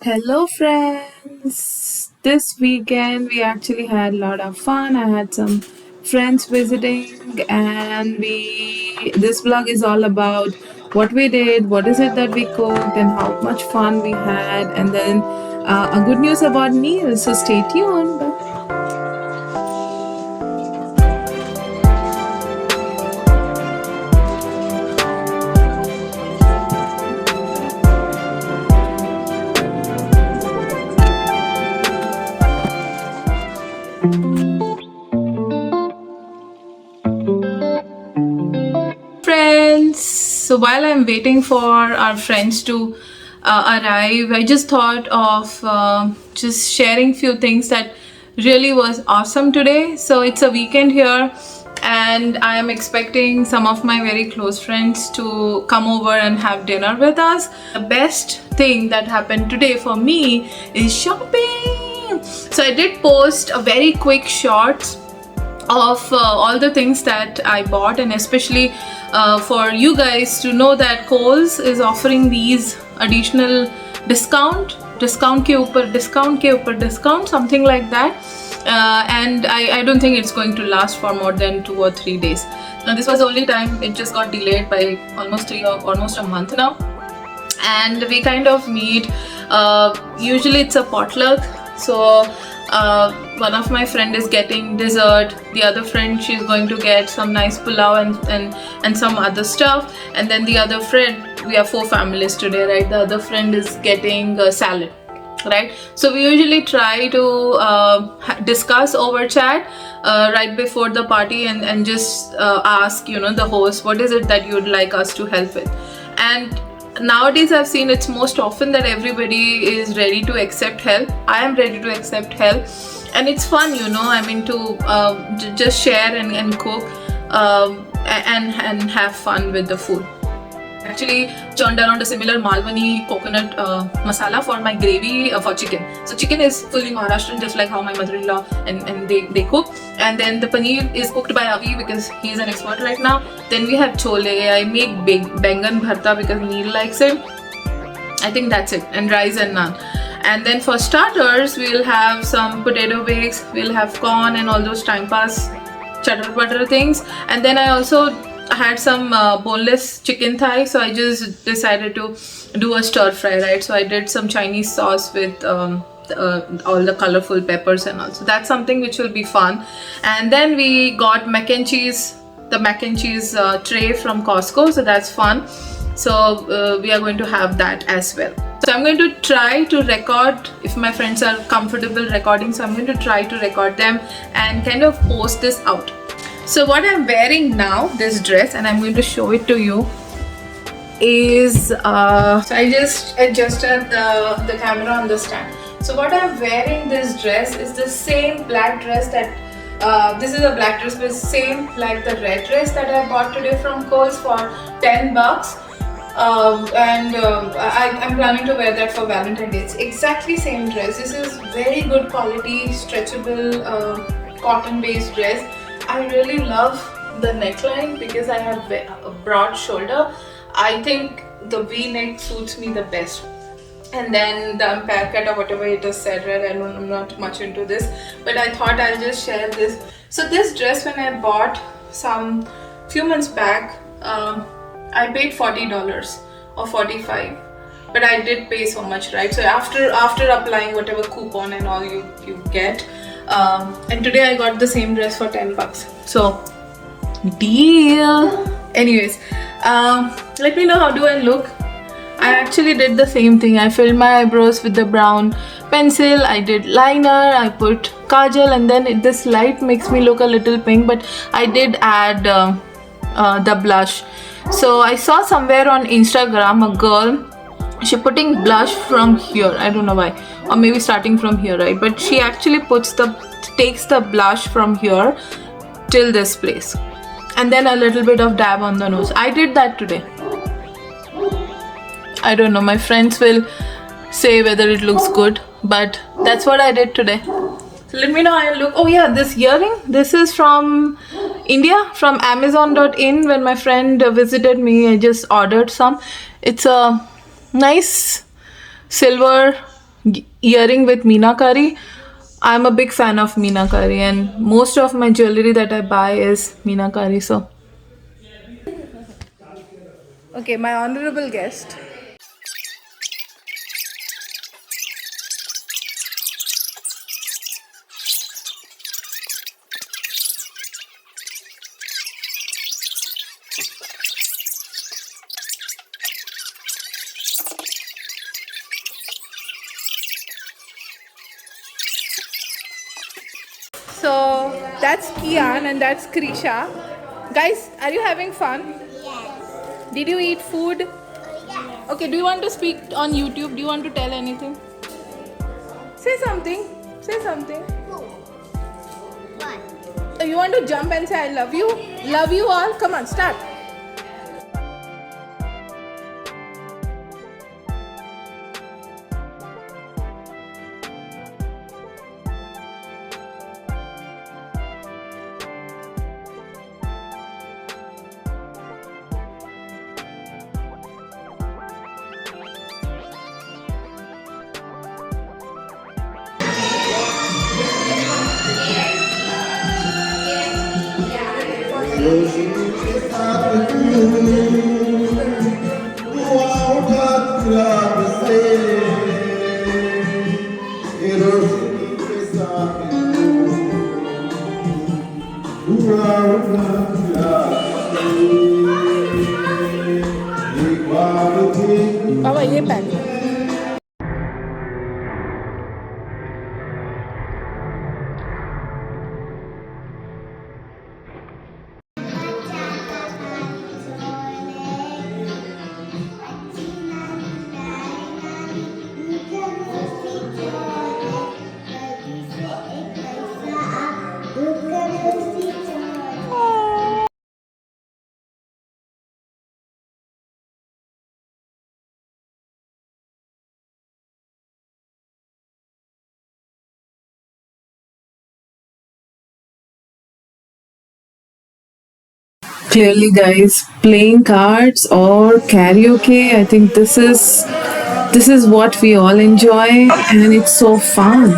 Hello, friends. This weekend we actually had a lot of fun. I had some friends visiting, and this vlog is all about what we did, what is it that we cooked, and how much fun we had, and then a good news about meals. So stay tuned. Friends, so while I'm waiting for our friends to arrive, I just thought of just sharing few things that really was awesome today. So it's a weekend here, and I am expecting some of my very close friends to come over and have dinner with us. The best thing that happened today for me is shopping. So I did post a very quick short of all the things that I bought, and especially for you guys to know that Kohl's is offering these additional discount के ऊपर discount, something like that. And I don't think it's going to last for more than 2 or 3 days. Now this was the only time it just got delayed by almost almost a month now. And we kind of meet, usually it's a potluck. So one of my friend is getting dessert, the other friend, she's going to get some nice pulao and some other stuff, and then the other friend, we are 4 families today, right? The other friend is getting a salad, right? So we usually try to discuss over chat right before the party, and just ask the host, what is it that you would like us to help with. And nowadays I've seen it's most often that everybody is ready to accept help. I am ready to accept help, and it's fun, I mean, to just share and cook and have fun with the food. Actually churned around a similar Malwani coconut masala for my gravy for chicken. So chicken is fully Maharashtrian, just like how my mother-in-law and they cook. And then the paneer is cooked by Avi because he's an expert right now. Then we have chole. I make big bengan bharta because Neil likes it. I think that's it. And rice and naan. And then for starters, we'll have some potato bakes, we'll have corn and all those time pass chatter butter things. And then I also had some boneless chicken thigh, so I just decided to do a stir fry, right? So I did some Chinese sauce with all the colorful peppers and all. So that's something which will be fun. And then we got the mac and cheese tray from Costco, so that's fun. So we are going to have that as well. So I'm going to try to record, if my friends are comfortable recording, so I'm going to try to record them and kind of post this out. So what I'm wearing now, this dress, and I'm going to show it to you, is so I just adjusted the camera on the stand. So what I'm wearing, this dress, is the same black dress that this is a black dress, but same like the red dress that I bought today from Kohl's for $10. I'm planning to wear that for Valentine's Day. It's exactly same dress. This is very good quality, stretchable, cotton based dress. I really love the neckline because I have a broad shoulder. I think the V-neck suits me the best. And then the Ampere cut or whatever it is said, right? I'm not much into this, but I thought I'll just share this. So this dress, when I bought some few months back, I paid $40 or $45, but I did pay so much, right? So after applying whatever coupon and all you get, and today I got the same dress for $10. So deal. Anyways, let me know how do I look. I actually did the same thing. I filled my eyebrows with the brown pencil. I did liner. I put kajal, and then this light makes me look a little pink, but I did add the blush. So I saw somewhere on Instagram a girl, she putting blush from here. I don't know why, or maybe starting from here, right? But she actually takes the blush from here till this place, and then a little bit of dab on the nose. I did that today. I don't know, my friends will say whether it looks good, but that's what I did today. So let me know how I look. Oh yeah, this earring, this is from India, from Amazon.in. When my friend visited me, I just ordered some. It's a nice silver earring with meenakari. I'm a big fan of meenakari, and most of my jewelry that I buy is meenakari. So, okay, my honorable guest. So that's Kian and that's Krisha. Guys, are you having fun? Yes. Did you eat food? Yes. Okay, do you want to speak on YouTube? Do you want to tell anything? Say something. Say something. Who? What? So you want to jump and say I love you? Love you all. Come on, start. Baba, ये pack. Clearly, guys, playing cards or karaoke, I think this is what we all enjoy, and it's so fun.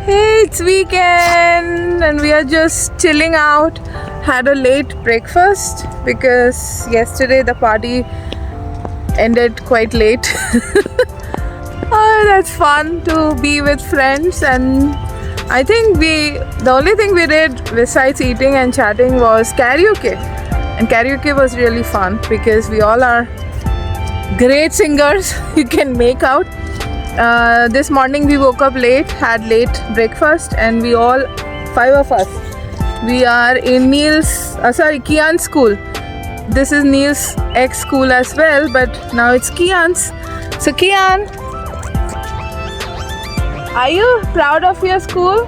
Hey, it's weekend and we are just chilling out. Had a late breakfast because yesterday the party ended quite late. Oh, that's fun to be with friends, and I think the only thing we did besides eating and chatting was karaoke. And karaoke was really fun because we all are great singers. You can make out. This morning we woke up late, had late breakfast, and we all, 5 of us, we are in Kian's school. This is Neil's ex school as well, but now it's Kian's. So Kian, are you proud of your school?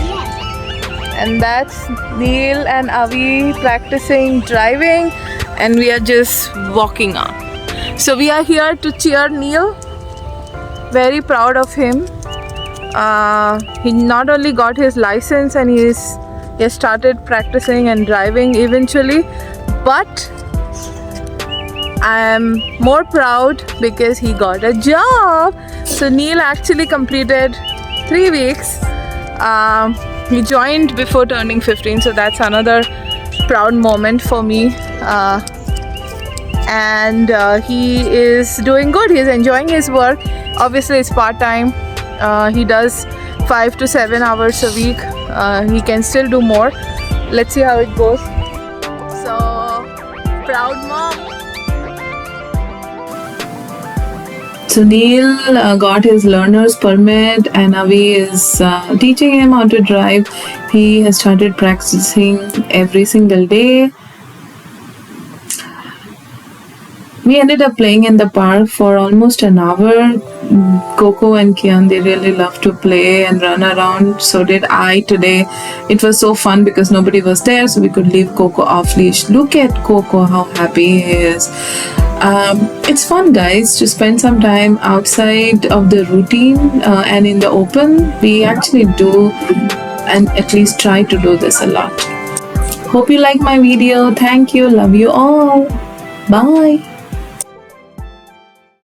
Yes. And that's Neil and Avi practicing driving, and we are just walking on. So we are here to cheer Neil. Very proud of him. He not only got his license and he has started practicing and driving eventually, but I am more proud because he got a job. So Neil actually completed 3 weeks. He joined before turning 15, so that's another proud moment for me. And he is doing good. He's enjoying his work. Obviously, it's part-time. He does 5 to 7 hours a week. He can still do more. Let's see how it goes. So, proud mom. So Neil got his learner's permit, and Avi is teaching him how to drive. He has started practicing every single day. We ended up playing in the park for almost an hour. Coco and Kian, they really love to play and run around. So did I today. It was so fun because nobody was there, so we could leave Coco off leash. Look at Coco, how happy he is. It's fun, guys, to spend some time outside of the routine and in the open. We actually do, and at least try to do this a lot. Hope you like my video. Thank you. Love you all. Bye.